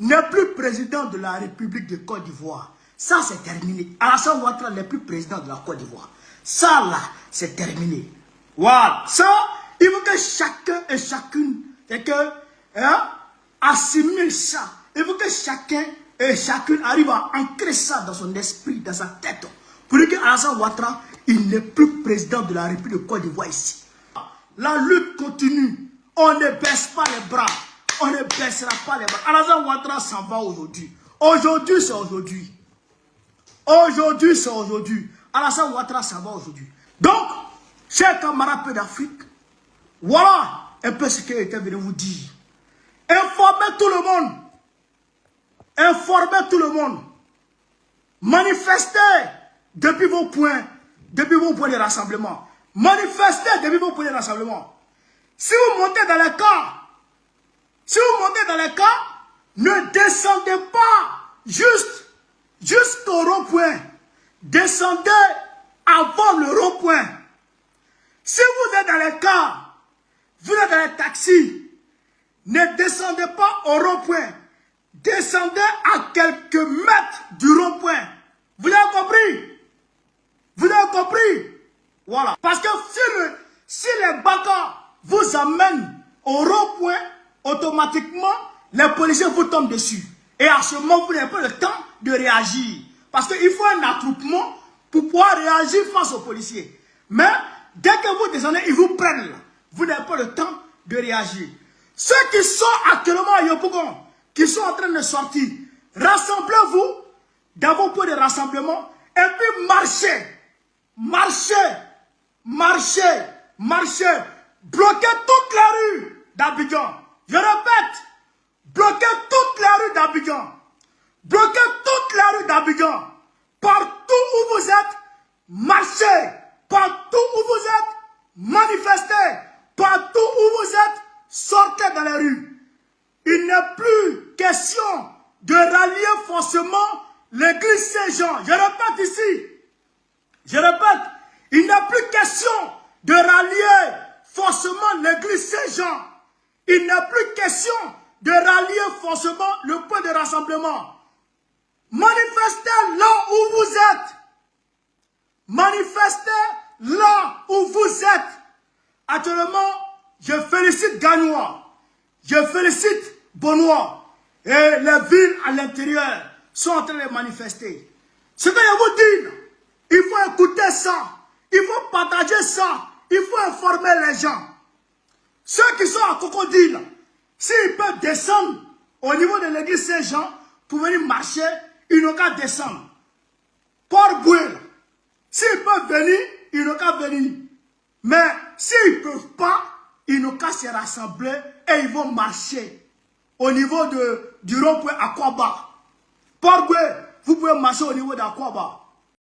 n'est plus président de la République de Côte d'Ivoire. Ça, c'est terminé. Alassane Ouattara n'est plus président de la Côte d'Ivoire. Ça, là, c'est terminé. Voilà. Ça, il faut que chacun et chacune assimile ça. Il faut que chacun et chacune arrive à ancrer ça dans son esprit, dans sa tête. Pour dire qu'Alassane Ouattara, il n'est plus président de la République de Côte d'Ivoire ici. La lutte continue. On ne baisse pas les bras. On ne baissera pas les bras. Alassane Ouattara s'en va aujourd'hui. Aujourd'hui, c'est aujourd'hui. Aujourd'hui, c'est aujourd'hui. Alassane Ouattara s'en va aujourd'hui. Donc, chers camarades d'Afrique, voilà un peu ce que j'étais venu vous dire. Informez tout le monde. Informez tout le monde. Manifestez depuis vos points de rassemblement. Manifestez depuis vos points de rassemblement. Si vous montez dans les cars, ne descendez pas jusqu'au rond-point. Descendez avant le rond-point. Si vous êtes dans les cars, vous êtes dans les taxis, ne descendez pas au rond-point. Descendez à quelques mètres du rond-point. Vous avez compris? Vous avez compris? Voilà. Parce que si les bagarres vous amènent au rond-point, automatiquement, les policiers vous tombent dessus. Et à ce moment, vous n'avez pas le temps de réagir. Parce qu'il faut un attroupement pour pouvoir réagir face aux policiers. Mais dès que vous descendez, ils vous prennent là. Vous n'avez pas le temps de réagir. Ceux qui sont actuellement à Yopougon, qui sont en train de sortir, rassemblez-vous dans vos points de rassemblement et puis marchez. Marchez. Marchez. Marchez. Bloquez toute la rue d'Abidjan. Je répète. Bloquez toute la rue d'Abidjan. Bloquez toute la rue d'Abidjan. Partout où vous êtes, marchez. Partout où vous êtes, manifestez. Partout où vous êtes, sortez dans les rues. Il n'est plus question de rallier forcément l'église Saint-Jean. Je répète ici. Je répète. Il n'est plus question de rallier forcément l'église Saint-Jean. Il n'est plus question de rallier forcément le point de rassemblement. Manifestez là où vous êtes. Manifestez là où vous êtes. Actuellement, je félicite Gagnois. Je félicite Bonois. Et les villes à l'intérieur sont en train de manifester. Ce que je vous dis, il faut écouter ça. Il faut partager ça. Il faut informer les gens. Ceux qui sont à Crocodile, s'ils peuvent descendre au niveau de l'église Saint-Jean pour venir marcher, ils n'ont qu'à descendre. Port-Bouel, s'ils peuvent venir, ils n'ont qu'à venir. Mais s'ils ne peuvent pas, ils n'ont qu'à se rassembler et ils vont marcher au niveau du rond-point Akwaba. Port-Bouel, vous pouvez marcher au niveau d'Akwaba.